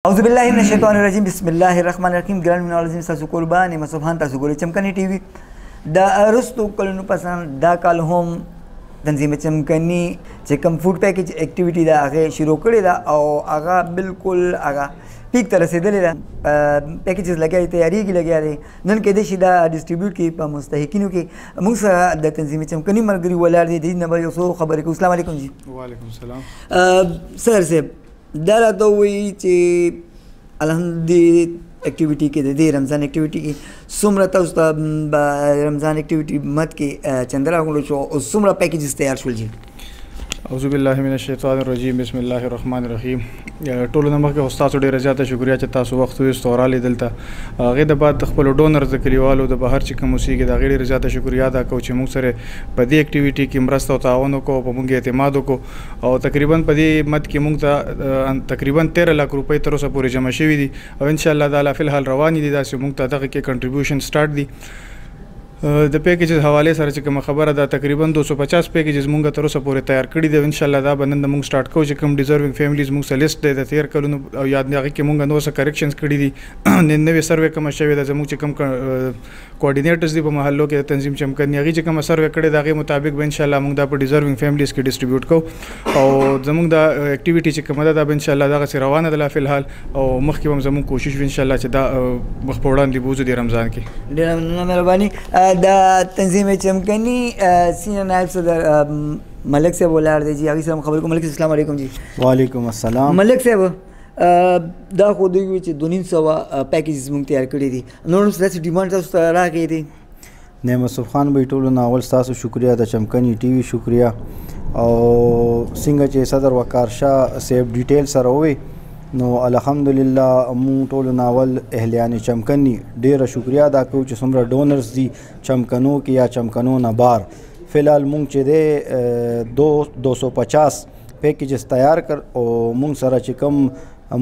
اعوذ بالله من الشیطان الرجیم بسم الله الرحمن الرحیم ګران مینوالو تاسو قربان یم سبحان تاسو ګورئ چمکني ټي وي دا ارستو کلونو پسند دا کال هم تنظیم چمکني چې کوم فوډ پیکیج اکټیویټي دا هغه شروع کړې ده او هغه بالکل هغه پیک ته رسیدلې ده پیکیجز لګیا تیاری کې لګیا دي نن کې د شي دا ډیسټریبیوټ کې په مستحقینو کې موږ سره د تنظیم چمکني مرګري ولاړ دي د نمبر یو څو خبرې کوم السلام علیکم جی وعلیکم السلام سر صاحب دا راته وایي چې الحمدلله اکټیویټي کې د دې رمضان اکټیویټي کې څومره تاسو ته رمضان اکټیویټي مت کې چندرا غونډو شو او څومره پیکیجز تیار شول جی اعوذ بالله من الشیطان الرجیم بسم الله الرحمن الرحیم ټولو نمبر کې استاد ډېر زیاته شکریا چې تاسو وخت وې استورالې دلته هغه د بعد خپل ډونرز د کلیوالو د بهر چې کوم موسیقي د غیر زیاته شکریا ادا کوم چې موږ سره په دې اکټیویټي کې مرسته او تعاون وکړو په موږ اعتماد وکړو او تقریبا په دې مد کې موږ ته تقریبا 13 لک روپۍ تر اوسه پورې جمع شوي دي او ان شاء الله تعالی فی الحال روان دي داسې موږ ته دغه کې کنټریبیوشن سٹارټ دي د پیکیجز حواله سره چې کوم خبره ده تقریبا 250 پیکیجز مونږ تر اوسه پورې تیار کړي دي ان شاء الله دا بنند مونږ سٹارټ کوو چې کوم ډیزروینګ فیملیز مونږ سره لیست ده تیار کړو او یاد نه کې مونږ نو څه کریکشنز کړي دي نوې سروې کوم شوی ده زموږ چې کوم کوارډینیټرز دي په محلو کې تنظیم چمکني هغه چې کوم سروې کړي دا غي مطابق به ان شاء الله مونږ دا په ډیزروینګ فیملیز کې ډیسټریبیوټ کوو او زموږ دا اکټیویټي چې کومه ده ان شاء الله دا غي روانه ده فی الحال او مخکې هم زموږ کوشش ان شاء الله چې دا مخ په وړاندې بوزو د رمضان کې ډېر مهرباني دا تنظیم چمکني سینئر نائب صدر ملک صاحب ولاړ دی جی هغه سره خبرې کوم ملک السلام علیکم جی وعلیکم السلام ملک صاحب دا خو دوی چې 200 پیکیجز مونږ تیار کړي دي نور څه ډیمانډ تاسو ته راغی دي نعمت سبحان به ټولو ناول تاسو شکریا د چمکني ټي وي شکریا او څنګه چې صدر وقار شاه صاحب ډیټیل سره وي نو الحمدلله مون ټولو ناول اهلیان چمکني ډیره شکریا ادا کوو چې څومره ډونرز دي چمکنو کې یا چمکنو نه بار فی الحال مونږ چې د 250 پیکیجز تیار کړ او مونږ سره چې کوم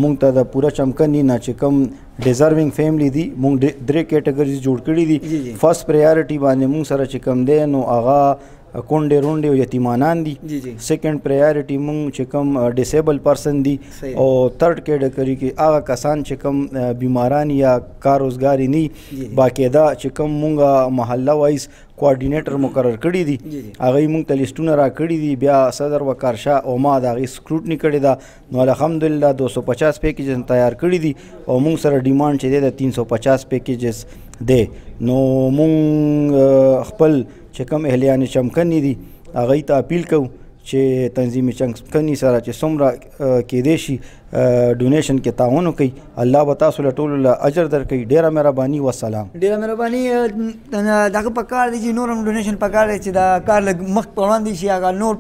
مونږ ته د پوره چمکني نه چې کوم ډیزروینګ فیملی دي مونږ درې کیټګریز جوړ کړي دي فرست پرایورټي باندې مونږ سره چې کوم دی نو هغه کونډې رونډې او یتیمانان دي سیکنډ پرایورټي مونږ چې کوم ډیسیبل پرسن دي او تھرډ کیټګري کې هغه کسان چې کوم بیماران یا کار روزګاری نه باقاعده چې کوم مونږ محله وایز کوارډینیټر مقرر کړي دي هغه مونږ ته لیسټونه را کړي دي بیا صدر وقار شاه او ما د هغې سکروټني کړې ده نو الحمدلله 250 پیکیجز تیار کړي دي او مونږ سره ډیمانډ چې دی د 350 پیکیجز دی نو مونږ خپل چې کوم اهلیان چمکني دي هغوی ته اپیل کوو چې تنظیم چمکني سره چې څومره کیدای شي ډونیشن کې تعاون وکړي الله به تاسو له ټولو له اجر درکوي ډېره مهرباني والسلام ډېره مهرباني دغه پکار دی چې نور هم ډونیشن پکار دی چې دا کار لږ مخ په وړاندې شي هغه نور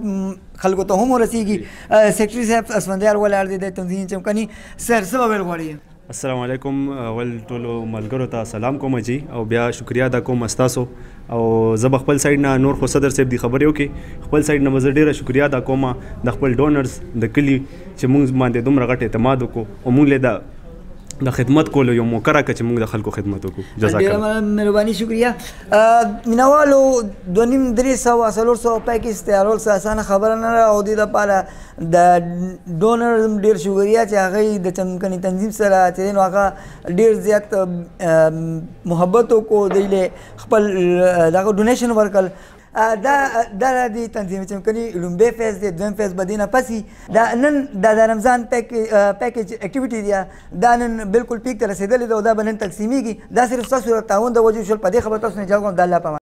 خلکو ته هم ورسیږي سیکرټري صاحب اسفندیار ولاړ دی د تنظیم چمکني سر څه به ویل غواړي السلام علیکم ول ټولو ملګرو ته سلام کوم جی او بیا شکریا ادا کوم استاسو او زه به خپل سایډ نه نور خو صدر صاحب دی خبرې وکړي خپل سایډ نه زه ډېره شکریا ادا کوم د خپل ډونرز د کلي چې موږ باندې دومره غټ اعتماد وکړو او موږ له د خدمت کولو یو موقع راکړه چې موږ د خلکو خدمت وکړو جزاک الله ډېره مهرباني شکریا مینوالو 200-300 پیکیج تیارول څه اسانه خبره نه ده او دې دپاره د ډونر ډېر شکریا چې هغوی د چمکني تنظیم سره چې دی نو هغه ډېر زیات محبت وکړو دوی له خپل دغه ډونیشن ورکړل دا د تنظیم چمکني لومبی فیز دی دویم فیز به دې نه پسې دا نن د رمضان پیکیج اکټیویټي دی دا نن بالکل پیک ته رسېدلې ده او دا به نن تقسیمیږي دا صرف ستاسو تعاون د وجې شول په دې خبره تاسو نه اجازه کوم د الله په امان